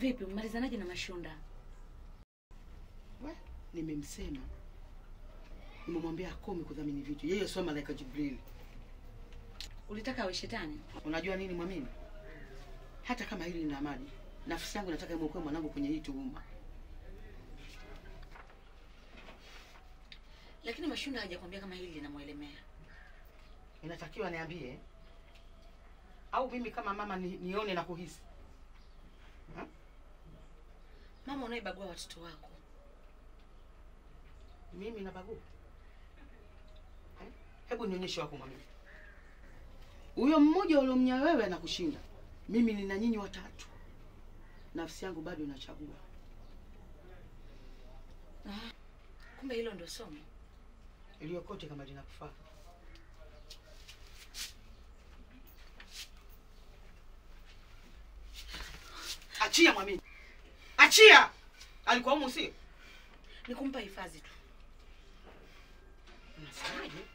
Vipi, umalizanaje na Mashunda? Nimemsema. Nimemwambia akome kudhamini vitu. Yeye sio malaika Jibril. Ulitaka awe shetani? Unajua nini Mwamini? Hata kama hili lina amani, nafsi yangu nataka imwokoe mwanangu kwenye hii tuhuma. Lakini Mashunda hajakwambia kama hili linamuelemea. Inatakiwa niambie. Au mimi kama mama nione na kuhisi. Ha? Mama unaibagua watoto wako. Mimi nabagua? Hebu nionyeshe wako Mwamini. Huyo mmoja uliomnya wewe anakushinda. Mimi nina nyinyi watatu. Nafsi yangu bado inachagua. Kumbe hilo ndio somo. Iliyokote kama linakufaa. Achia Mwamini. Achia! Alikuwa humu sio? Nikumpa hifadhi tu. Unasemaje?